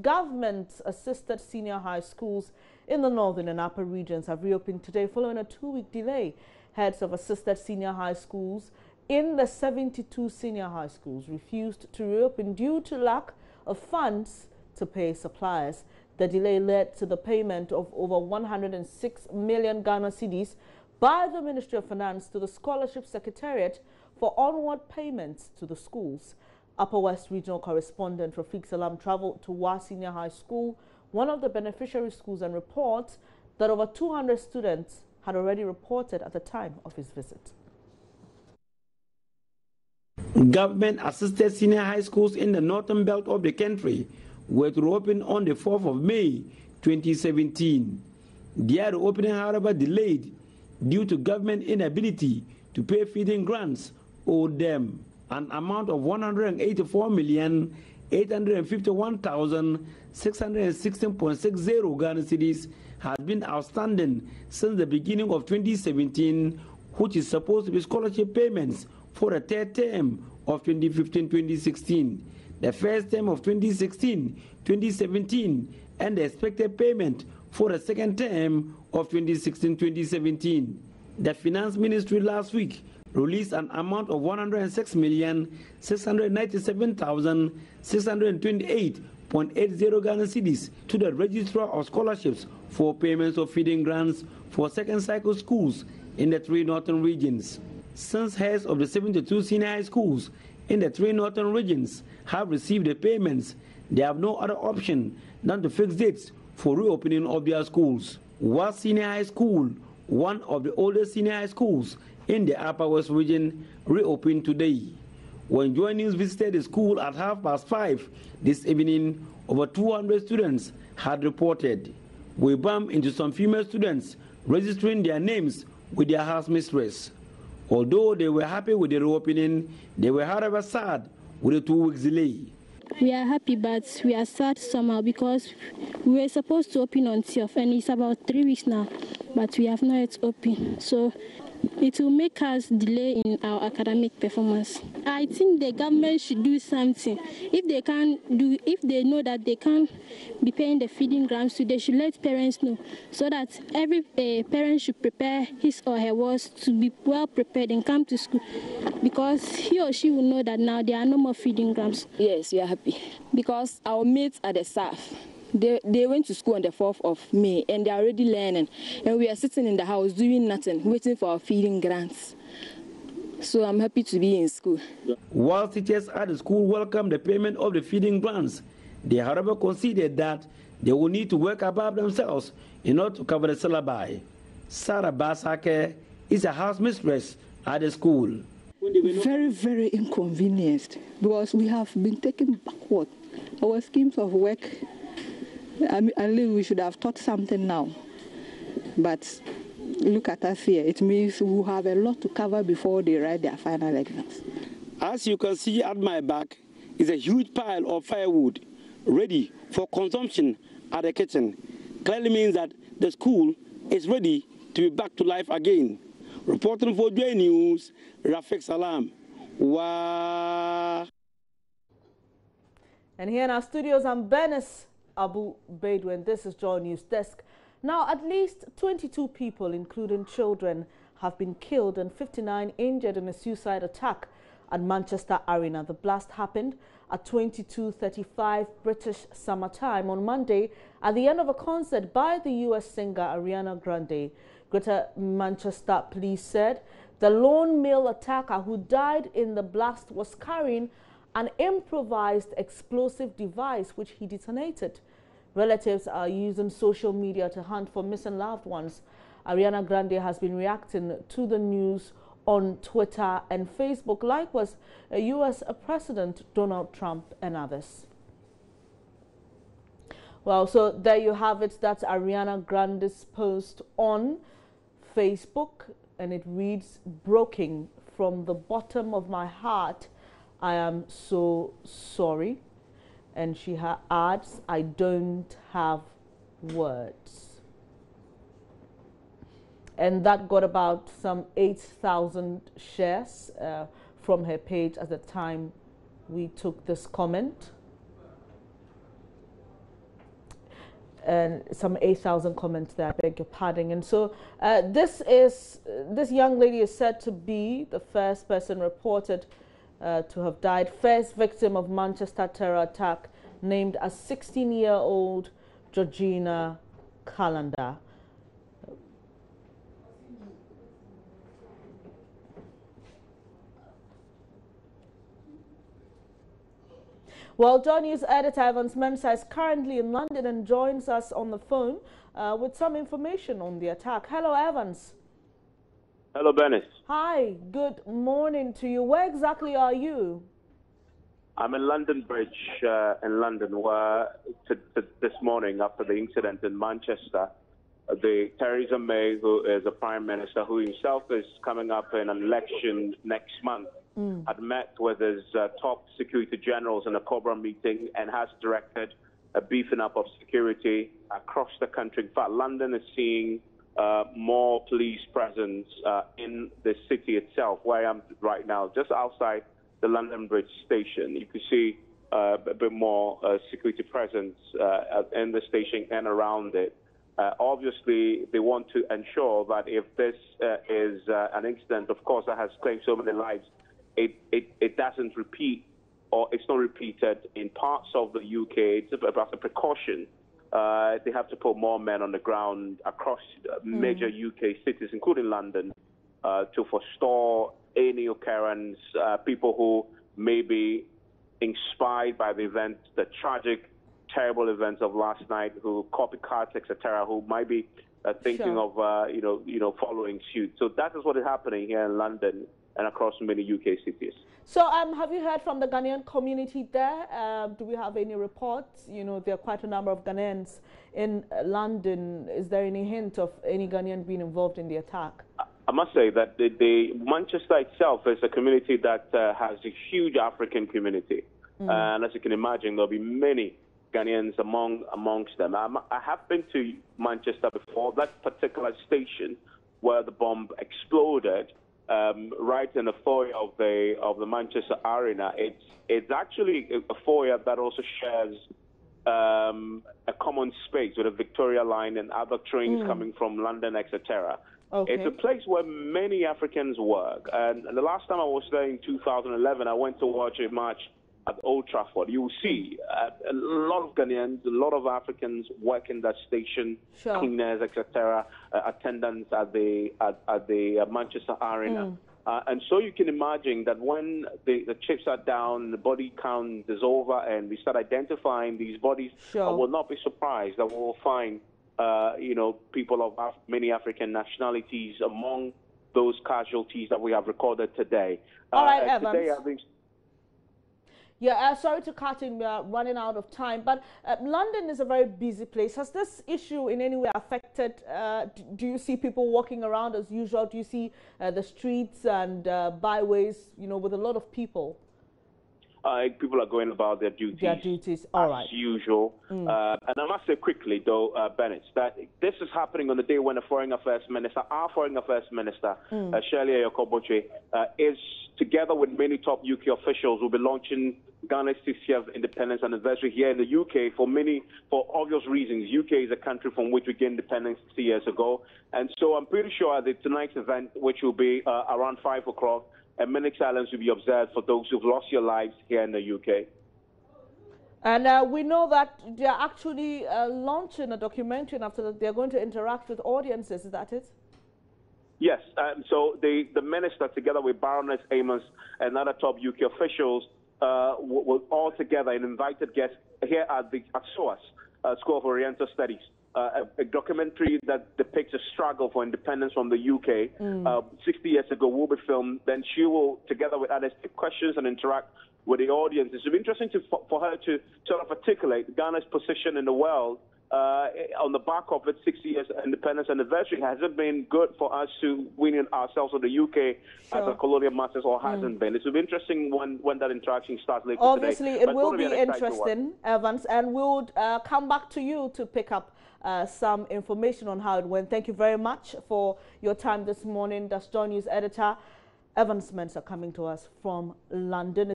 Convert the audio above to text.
government-assisted senior high schools in the northern and upper regions have reopened today following a 2-week delay. Heads of assisted senior high schools in the 72 senior high schools refused to reopen due to lack of funds to pay suppliers. The delay led to the payment of over 106 million Ghana cedis by the Ministry of Finance to the Scholarship Secretariat for onward payments to the schools. Upper West Regional Correspondent Rafiq Salam traveled to Wa Senior High School, one of the beneficiary schools, and reports that over 200 students had already reported at the time of his visit. Government-assisted senior high schools in the northern belt of the country were to reopen on the 4th of May 2017. Their reopening, however, delayed due to government inability to pay feeding grants owed them. An amount of 184,851,616.60 Ghana cedis has been outstanding since the beginning of 2017, which is supposed to be scholarship payments for the third term of 2015-2016, the first term of 2016-2017, and the expected payment for the second term of 2016-2017. The Finance Ministry last week released an amount of 106,697,628.80 Ghana cedis to the Registrar of Scholarships for payments of feeding grants for second cycle schools in the 3 northern regions. Since heads of the 72 senior high schools in the 3 northern regions have received the payments, they have no other option than to fix dates for reopening of their schools. Wa Senior High School, one of the oldest senior high schools in the Upper West region, reopened today. When Joy News visited the school at 5:30 this evening, over 200 students had reported. We bumped into some female students registering their names with their house mistress. Although they were happy with the reopening, they were however sad with the 2 weeks delay. We are happy, but we are sad somehow because we were supposed to open on 12th, and it's about 3 weeks now, but we have not yet opened. So it will make us delay in our academic performance. I think the government should do something. If they know that they can't be paying the feeding grants, they should let parents know, so that every parent should prepare his or her wards to be well prepared and come to school, because he or she will know that now there are no more feeding grants. Yes, we are happy because our mates are the staff. They went to school on the 4th of May and they are already learning. And we are sitting in the house doing nothing, waiting for our feeding grants. So I'm happy to be in school. While teachers at the school welcome the payment of the feeding grants, they however considered that they will need to work above themselves in order to cover the syllabi. Sarah Basake is a house mistress at the school. Very, very inconvenienced because we have been taken backward. Our schemes of work, at least we should have taught something now. But look at us here. It means we have a lot to cover before they write their final exams. As you can see at my back is a huge pile of firewood ready for consumption at the kitchen. Clearly means that the school is ready to be back to life again. Reporting for Joy News, Rafiq Salam. Wow. And here in our studios, I'm Benis Abu Bedouin. This is Joy News Desk. Now, at least 22 people, including children, have been killed and 59 injured in a suicide attack at Manchester Arena. The blast happened at 22:35 British Summer Time on Monday at the end of a concert by the US singer Ariana Grande. Greater Manchester Police said the lone male attacker who died in the blast was carrying an improvised explosive device which he detonated. Relatives are using social media to hunt for missing loved ones. Ariana Grande has been reacting to the news on Twitter and Facebook, like was US President Donald Trump and others. Well, so there you have it. That's Ariana Grande's post on Facebook, and it reads, "Broken from the bottom of my heart. I am so sorry." And she adds, "I don't have words." And that got about some 8,000 shares from her page at the time we took this comment. and some 8,000 comments there, I beg your pardon. And so this young lady is said to be the first person reported to have died, first victim of Manchester terror attack, named as 16-year-old Georgina Calendar. Well, Joy News editor Evans Mensah is currently in London and joins us on the phone with some information on the attack. Hello, Evans. Hello, Bernice. Hi, good morning to you. Where exactly are you? I'm in London Bridge in London, where this morning, after the incident in Manchester, Theresa May, who is a Prime Minister, who himself is coming up in an election next month, had met with his top security generals in a Cobra meeting and has directed a beefing up of security across the country. In fact, London is seeing more police presence in the city itself, where I am right now, just outside the London Bridge station. You can see a bit more security presence in the station and around it. Obviously, they want to ensure that if this is an incident, of course, that has claimed so many lives, it doesn't repeat, or it's not repeated in parts of the UK. It's about a precaution. They have to put more men on the ground across major UK cities, including London, to forestall any occurrence, people who may be inspired by the events, the tragic, terrible events of last night, who copycats, etc., who might be thinking of following suit. So that is what is happening here in London and across many UK cities. So have you heard from the Ghanaian community there? Do we have any reports? You know, there are quite a number of Ghanaians in London. Is there any hint of any Ghanaian being involved in the attack? I must say that the Manchester itself is a community that has a huge African community. And as you can imagine, there'll be many Ghanaians amongst them. I have been to Manchester before. That particular station where the bomb exploded, right in the foyer of the Manchester Arena, it's actually a foyer that also shares a common space with a Victoria Line and other trains coming from London, etc. Okay. It's a place where many Africans work. And the last time I was there in 2011, I went to watch a match at Old Trafford. You will see a lot of Ghanaians, a lot of Africans work in that station, cleaners, etc., attendants at the Manchester Arena. And so you can imagine that when the chips are down, the body count is over, and we start identifying these bodies, I will not be surprised that we will find people of many African nationalities among those casualties that we have recorded today. All right, Evans. Yeah, sorry to cut in, we are running out of time, but London is a very busy place. Has this issue in any way affected, do you see people walking around as usual? Do you see the streets and byways, with a lot of people? People are going about their duties, as usual. And I must say quickly, though, Bennett, that this is happening on the day when our Foreign Affairs Minister, Shirley Ayokoboche, is, together with many top UK officials, will be launching Ghana's 60th independence anniversary here in the UK for obvious reasons. UK is a country from which we gained independence 60 years ago. And so I'm pretty sure that tonight's event, which will be around 5 o'clock, a minute silence will be observed for those who've lost their lives here in the UK. And we know that they're actually launching a documentary, and after that they're going to interact with audiences. Is that it? Yes. So the minister, together with Baroness Amos and other top UK officials, were all together and invited guests here at SOAS, School of Oriental Studies. A documentary that depicts a struggle for independence from the UK 60 years ago will be filmed. Then she will, together with others, take questions and interact with the audience. It will be interesting for her to sort of articulate Ghana's position in the world on the back of its 60 years independence anniversary. Has it been good for us to win ourselves with the UK as a colonial masters, or hasn't been? It will be interesting when that interaction starts later Obviously, today. It will be interesting, Evans, and we'll come back to you to pick up some information on how it went. Thank you very much for your time this morning. That's Joy News editor Evans Mensah coming to us from London.